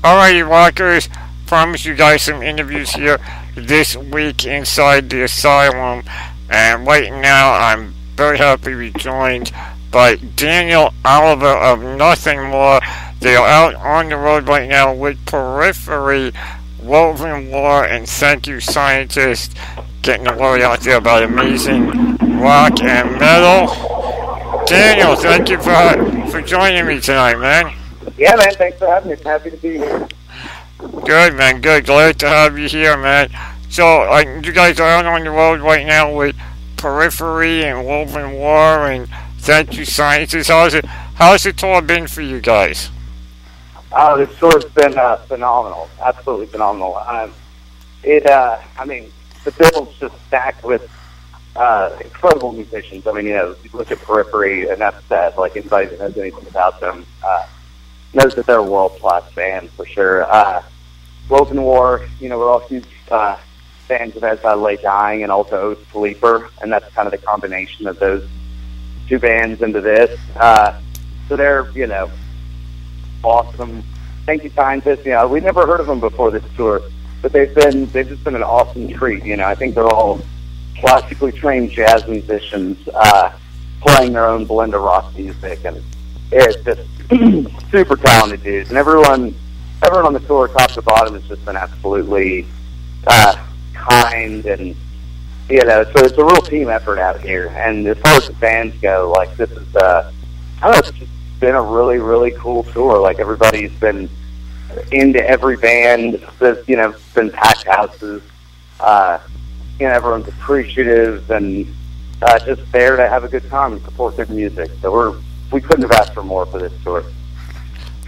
Alrighty, rockers. Promise you guys some interviews here this week inside the Asylum. And right now, I'm very happy to be joined by Daniel Oliver of Nothing More. They are out on the road right now with Periphery, Woven War, and Thank You Scientist, getting the word out there about amazing rock and metal. Daniel, thank you for joining me tonight, man. Yeah, man, thanks for having me. Happy to be here. Good, man, good. Glad to have you here, man. So, you guys are out on the road right now with Periphery and Woven War and Thank You Scientist. How's the tour been for you guys? Oh, this tour's been phenomenal. Absolutely phenomenal. The bill's just stacked with incredible musicians. I mean, you look at Periphery, and that's that. Like, anybody that knows anything about them knows that they're a world-class band, for sure. Woven War, we're all huge fans of As I Lay Dying and also Oath Sleeper, and that's kind of the combination of those two bands into this. So they're, awesome. Thank You Scientists, we never heard of them before this tour, but they've just been an awesome treat. I think they're all classically trained jazz musicians playing their own blend of rock music, and it's just super talented dudes. And everyone on the tour, top to bottom, has just been absolutely kind, and so it's a real team effort out here. And as far as the fans go, like, this is it's just been a really, really cool tour. Like, everybody's been into every band. There's, been packed houses. Everyone's appreciative and just there to have a good time and support good music. So we couldn't have asked for more for this tour.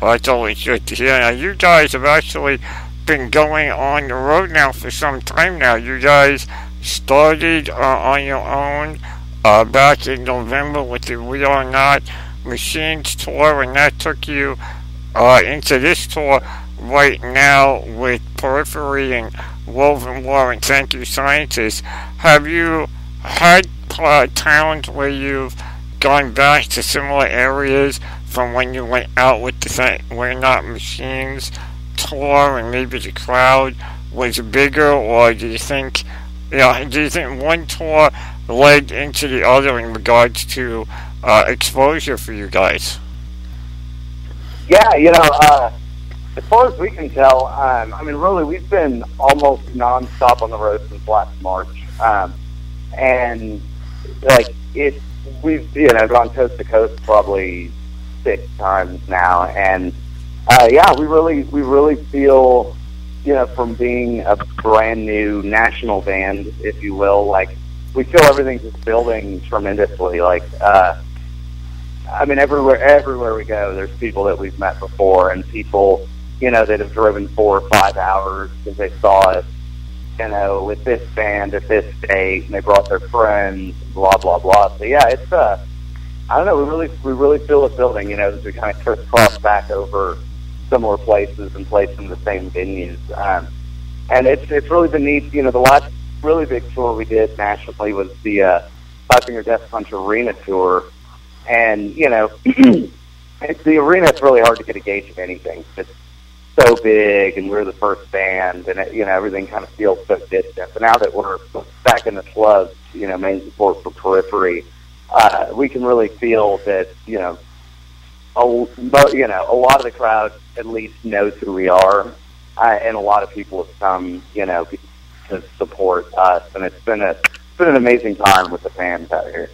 Well, that's always good to hear. Now, you guys have actually been going on the road now for some time now. You guys started on your own back in November with the We Are Not Machines tour, and that took you into this tour right now with Periphery and Woven War and Thank You Scientists. Have you had towns where you've gone back to similar areas from when you went out with the We're Not Machines tour, and maybe the crowd was bigger, or do you think one tour led into the other in regards to exposure for you guys? Yeah, as far as we can tell, really, we've been almost nonstop on the road since last March, and we've gone coast to coast probably 6 times now, and we really feel, from being a brand new national band, if you will, like, we feel everything's just building tremendously. Like, everywhere we go, there's people that we've met before, and people, that have driven 4 or 5 hours because they saw us, with this band at this date, and they brought their friends, blah, blah, blah. So, yeah, it's, I don't know, we really feel it building, as we kind of crisscross back over similar places and play some of the same venues. And it's really been neat. The last really big tour we did nationally was the Five Finger Death Punch Arena tour. And, the arena, it's really hard to get a gauge of anything. It's so big, and we're the first band, and everything kind of feels so distant. But now that we're back in the clubs, main support for Periphery, we can really feel that a lot of the crowd at least knows who we are, and a lot of people have come to support us, and it's been an amazing time with the fans out here.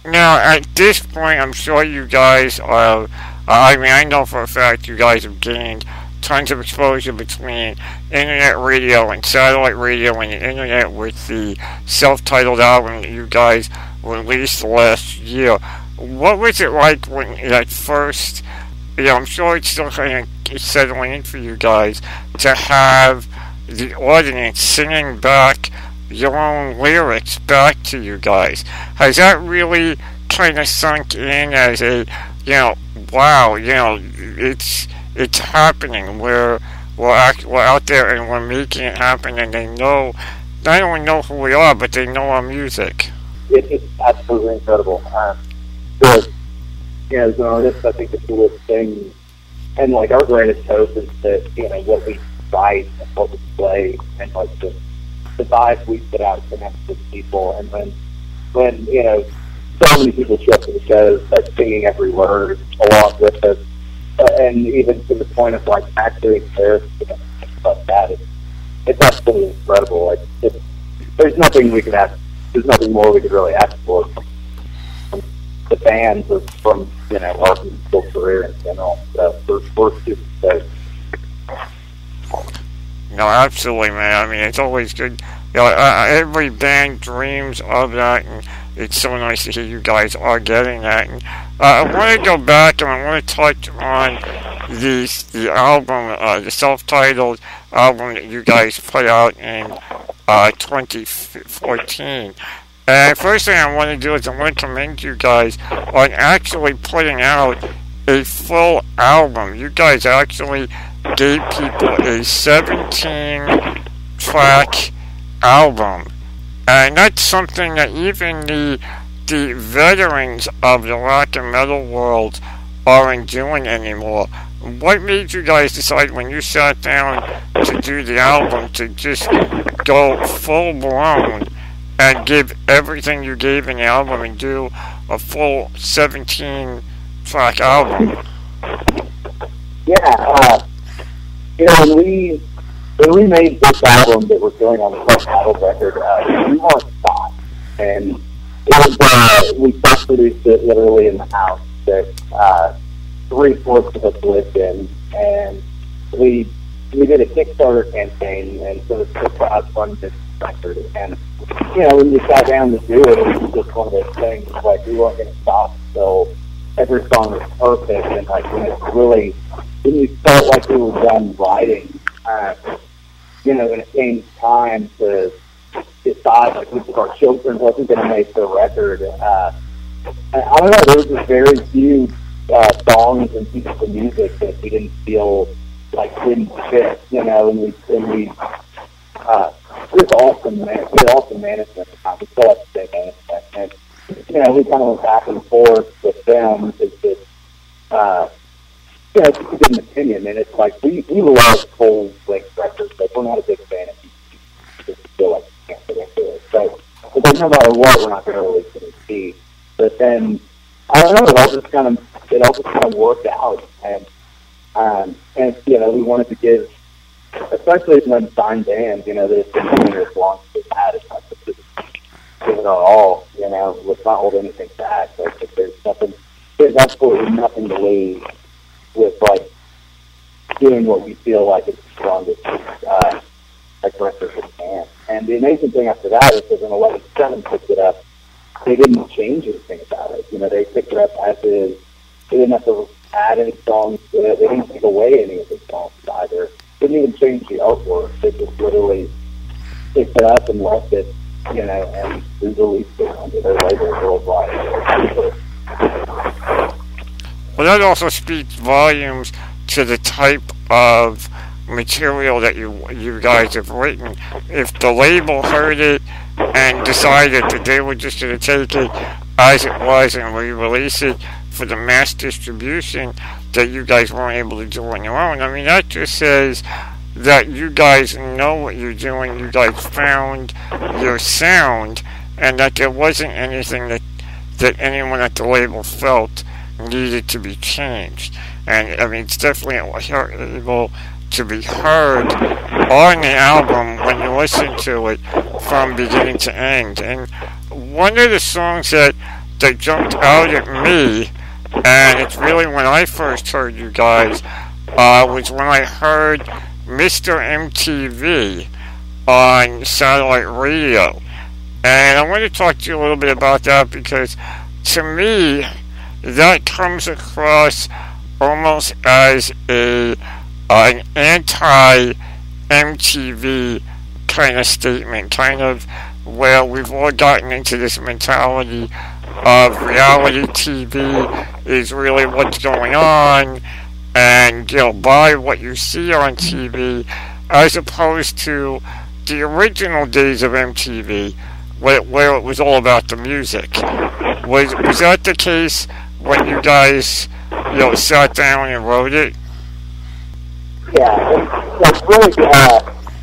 Now, at this point, I'm sure you guys are, I know for a fact you guys have gained tons of exposure between internet radio and satellite radio and the internet with the self-titled album that you guys released last year. What was it like when at first, I'm sure it's still kind of settling in for you guys, to have the audience singing back your own lyrics back to you guys? Has that really kind of sunk in as a, wow, it's happening. We're out there and we're making it happen, and they not only know who we are, but they know our music. It's absolutely incredible. As an artist, I think the coolest thing and like our greatest hope is that, you know, what we write and what we play and like the vibe we put out connects with people. And when you know, so many people show up to the shows, like singing every word along with us, and even to the point of like actually embarrassing and things like that. It's absolutely incredible. Like, there's nothing we can ask. There's nothing more we could really ask for from the fans or from, you know, our musical career in general. So we're super stoked. No, absolutely, man. I mean, it's always good. You know, every band dreams of that, and it's so nice to hear you guys are getting that. And I want to go back and I want to touch on the album, the self-titled album that you guys put out in 2014. And first thing I want to do is I want to commend you guys on actually putting out a full album. You guys actually gave people a 17-track album, and that's something that even the veterans of the rock and metal world aren't doing anymore. What made you guys decide when you sat down to do the album to just go full blown and give everything you gave in the album and do a full 17-track album? Yeah, you know, when we made this album that we're doing on the self-titled record, we weren't stopped, and it was, we self-produced it literally in the house that 3/4 of us lived in, and we did a Kickstarter campaign, and so it's a crowdfunded record, and you know, when we sat down to do it, it was just one of those things, like we weren't going to stop until every song was perfect, and like when we felt like we were done writing, you know, when it came time to decide, like, which of our children wasn't going to make the record, I don't know, there was just very few songs and pieces of music that we didn't feel like didn't fit, you know, and we it was awesome, man. We had awesome management. We still have to say management, and you know, we kind of went back and forth with them. It's just, you know, it's a good opinion, and it's like we love full length records, but we're not a big fan of these. Just feel like we can't get into it. So, but no matter what, we're not going to release an EP. But then I don't know. It all just kind of worked out, and you know, we wanted to give, especially as an unsigned band, you know, that it's been doing it as long as we've had, it's not just give it our all, you know, let's not hold anything back. Like, if there's absolutely nothing to lose with, like, doing what we feel like is the strongest, like, record we can. And the amazing thing after that is that when 11/7 picked it up, they didn't change anything about it. You know, they picked it up as is. They didn't have to add any songs to it. They didn't take away any of the songs either. They didn't even change the artwork. They just literally picked it up and left it, you know, and we released it under their label worldwide. Well, that also speaks volumes to the type of material that you guys have written. If the label heard it and decided that they were just going to take it as it was and re-release it for the mass distribution that you guys weren't able to do on your own, I mean, that just says that you guys know what you're doing, you guys found your sound, and that there wasn't anything that anyone at the label felt needed to be changed. And I mean, it's definitely able to be heard on the album when you listen to it from beginning to end. And one of the songs that jumped out at me, and it's really when I first heard you guys, was when I heard Mr. MTV on satellite radio. And I want to talk to you a little bit about that, because to me that comes across almost as an anti-MTV kind of statement, kind of where we've all gotten into this mentality of reality TV is really what's going on, and, you know, buy what you see on TV, as opposed to the original days of MTV, where it was all about the music. Was that the case when you guys, you know, sat down and wrote it? Yeah, and like really,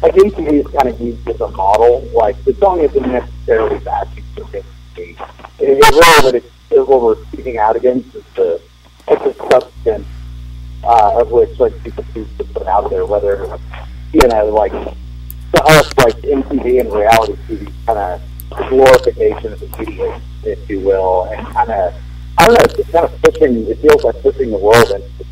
like ATV is kind of used as a model. Like the song isn't necessarily bashing for ATV. It really what we're speaking out against is the substance of which like people choose to put out there. Whether like to us, like MTV and reality TV kind of glorification of the media, if you will, and kind of I don't know, it's kind of pushing. It feels like pushing the world into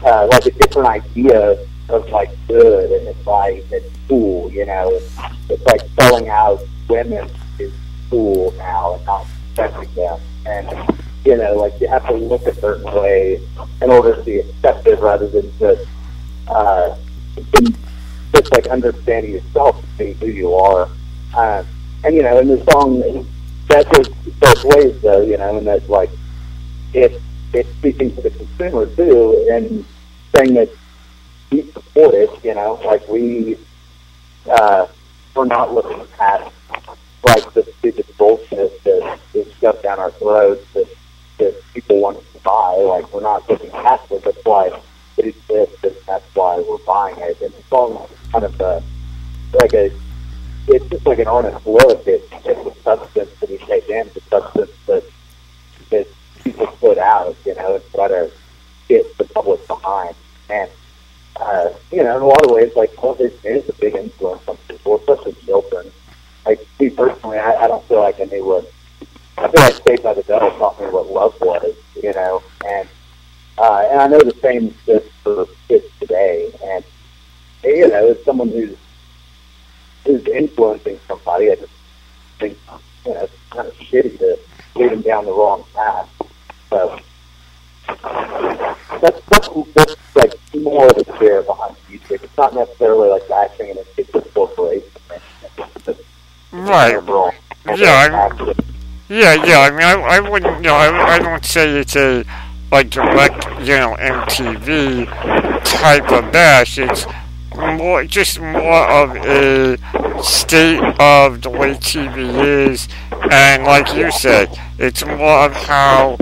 like a different idea of like good, and it's like it's cool, It's like selling out women is cool now and not respecting them, and like you have to look a certain way in order to be accepted, rather than just like understanding yourself and being who you are. And in the song that goes both ways, though, and that's like it's speaking to the consumer too, and saying that we support it, like we're not looking past like the stupid bullshit that is shoved down our throats that people want to buy. Like we're not looking past it. That's why it exists, and that's why we're buying it. And the song is kind of it's just like an honest look at the substance that we take in, the substance that people put out, and try to get the public behind. And in a lot of ways, like television is a big influence on people, especially children. Like me personally, I don't feel like I knew what. I feel like Saved by the Bell taught me what love was, and I know the same exists for kids today. And as someone who's influencing somebody, I just think it's kind of shitty to lead them down the wrong path. So that's like more of the care behind music. It's not necessarily like bashing and it's just corporation. Right. Yeah. I mean, I wouldn't. I don't say it's a like direct, MTV type of bash. It's just more of a state of the way TV is, and like you said, it's more of how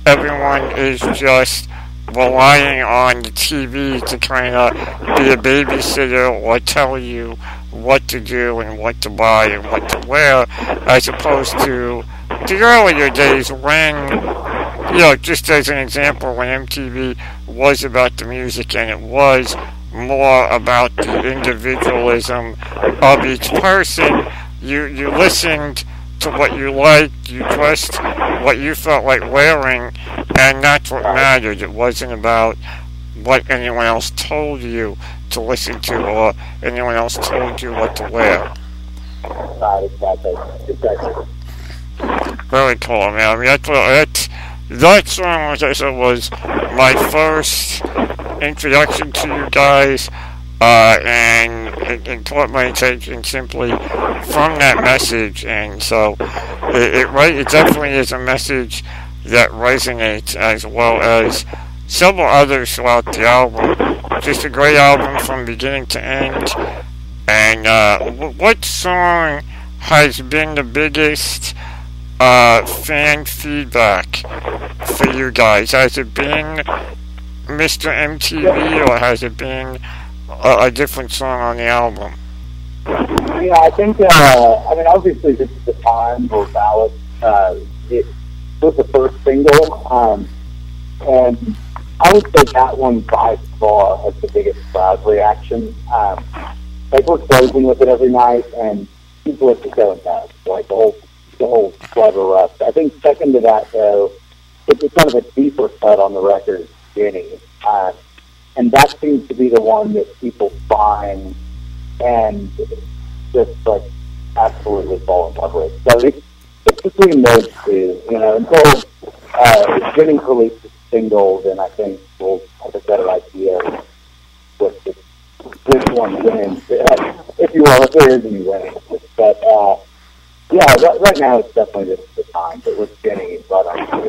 everyone is just relying on the TV to kind of be a babysitter or tell you what to do and what to buy and what to wear, as opposed to the earlier days when, just as an example, when MTV was about the music and it was more about the individualism of each person. You listened to what you liked, you dressed what you felt like wearing, and that's what mattered. It wasn't about what anyone else told you to listen to or anyone else told you what to wear. Exactly. Very cool, man. I mean, that song, as I said, was my first introduction to you guys, and it caught my attention simply from that message, and so it definitely is a message that resonates, as well as several others throughout the album. Just a great album from beginning to end. And what song has been the biggest fan feedback for you guys? Has it been Mr. MTV, or has it been a different song on the album? Yeah, I think, obviously this is the time or ballad. It was the first single, and I would say that one by far has the biggest crowd reaction. Like we're closing with it every night, and people are just going nuts. Like the whole club erupts. I think second to that, though, it's kind of a deeper cut on the record, Jenny, and that seems to be the one that people find and just like absolutely fall in love with. So it's between those two, until Jenny releases singles, and I think we'll have a better idea of which one wins, if you will, if there is any winning. But right now it's definitely the time. But with Jenny, right on the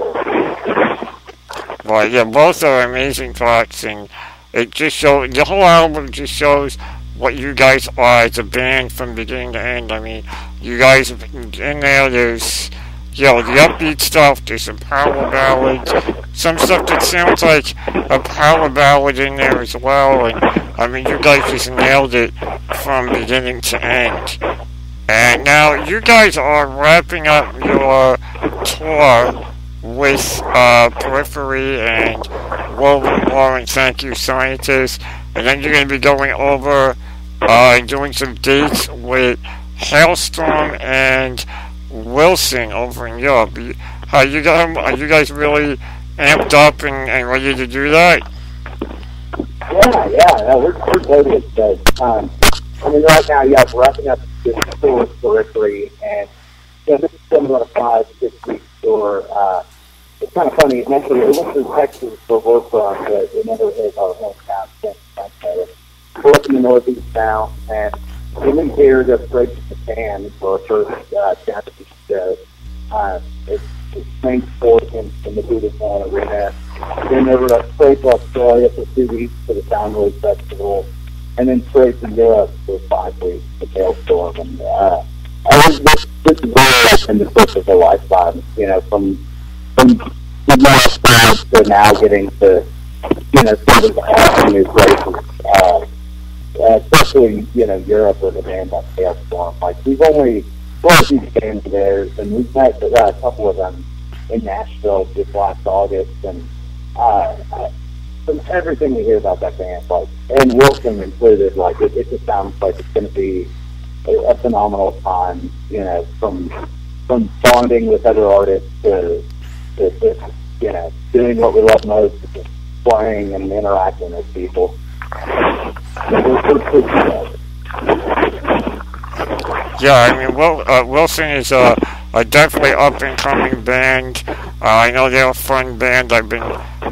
Well, yeah, both are amazing tracks, and it just shows, the whole album just shows what you guys are as a band from beginning to end. I mean, you guys in there's the upbeat stuff, there's some power ballads, some stuff that sounds like a power ballad in there as well, and I mean, you guys just nailed it from beginning to end. And now you guys are wrapping up your tour with Periphery and Warren, Thank You, Scientists, and then you're going to be going over and doing some dates with Halestorm and Wilson over in Europe. Are you guys really amped up and ready to do that? Yeah, we're totally excited. I mean, right now, we're wrapping up this tour with Periphery, and this is about a 5-6 week tour. It's kind of funny. Initially, it went through Texas for work for us, but it never hit our hometown. We're up in the Northeast now, and we leave here to straight to Japan for our first Japanese show. It's main sport in the Budokan Arena. Then over to straight to Australia for 2 weeks for the Soundwave Festival, and then straight to Europe for 5 weeks for Halestorm. And this is really in the course of a lifetime, from the US to now getting to, some of the awesome new places. Especially, Europe with a band like Halestorm. Like, we've only a few bands there, and we've met a couple of them in Nashville just last August, and from everything we hear about that band, like, and Wilson included, like, it just sounds like it's going to be a phenomenal time, from bonding with other artists to doing what we love most, just playing and interacting with people. Yeah, I mean, Wilson is a definitely up-and-coming band. I know they're a fun band. I've been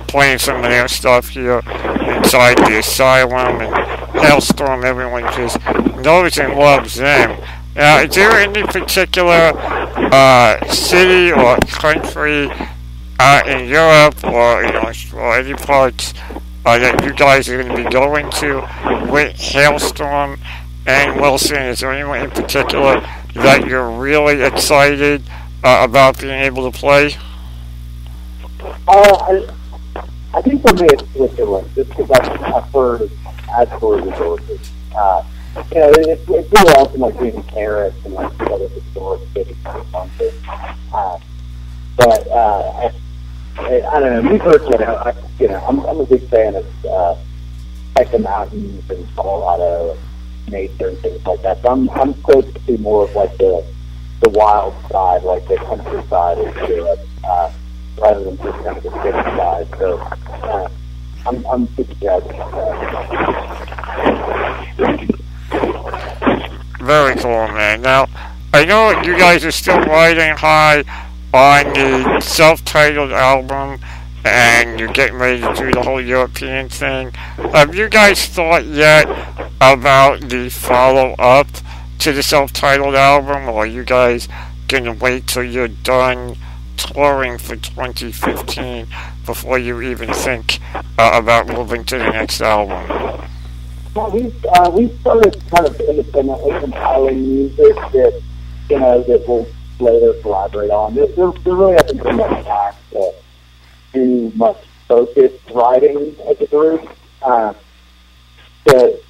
playing some of their stuff here inside the ASYLUM, and Halestorm, everyone just knows and loves them. Now, is there any particular city or country in Europe or any parts that you guys are going to be going to with Halestorm and Wilson? Is there anyone in particular that you're really excited about being able to play? I think for me it's Switzerland, just because I've heard absolute resources. It's really awesome, like being in Paris and like the other historic cities or something. But I don't know. Me personally, I'm a big fan of like the mountains and Colorado and nature and things like that. So I'm close to more of like the wild side, like the countryside of Europe, rather than just kind of the city side. So I'm super jazzed about that. Very cool, man. Now, I know you guys are still riding high on the self-titled album, and you're getting ready to do the whole European thing. Have you guys thought yet about the follow-up to the self-titled album, or are you guys going to wait till you're done touring for 2015 before you even think about moving to the next album? Well, we've started kind of independently compiling music that we'll later collaborate on. There really hasn't been much time to do much focused writing as a group to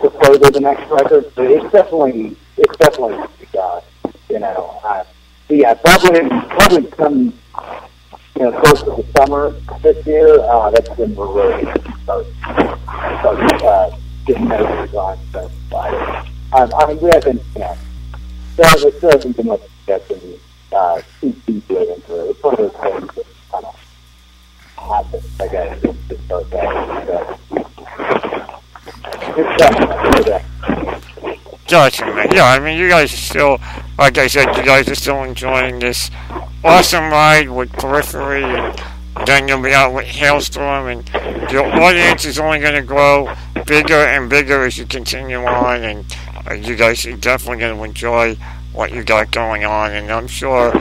further the next record. But it's definitely yeah, probably come close to the summer this year. That's when we're really start getting those designs specified. I mean, we haven't there still hasn't been much discussion too deeply into it. It's one of those things that kind of happens, I guess, to start that. Gotcha, man. Yeah, I mean, you guys are still, like I said, you guys are still enjoying this awesome ride with Periphery, and then you'll be out with Halestorm, and your audience is only going to grow bigger and bigger as you continue on, and you guys are definitely going to enjoy what you got going on. And I'm sure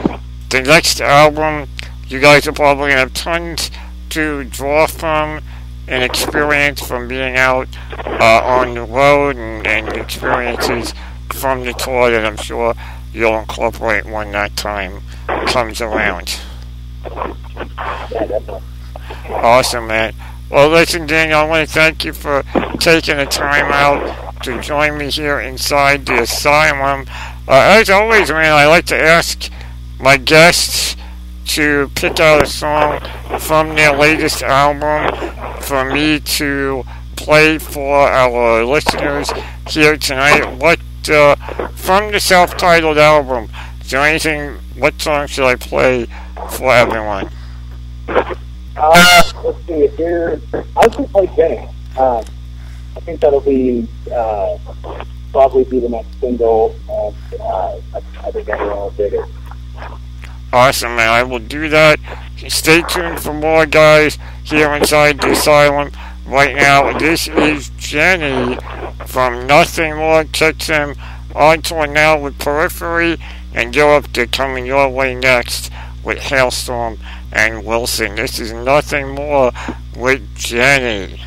the next album, you guys are probably going to have tons to draw from and experience from being out on the road, and experiences from the tour that I'm sure you'll incorporate when that time comes around. Yeah, definitely. Awesome, man. Well, listen, Daniel, I want to thank you for taking the time out to join me here inside the Asylum. As always, man, I like to ask my guests to pick out a song from their latest album for me to play for our listeners here tonight. What from the self-titled album? Is there anything? What song should I play for everyone? Let's see here. I was going to play Jenny. I think that'll be probably be the next single, and I think everyone will dig it. Awesome, man. I will do that. Stay tuned for more, guys, here inside the Asylum. Right now, this is Jenny from Nothing More. Catch them on tour now with Periphery, and Europe, they're coming your way next with Halestorm and Wilson. This is Nothing More with Jenny.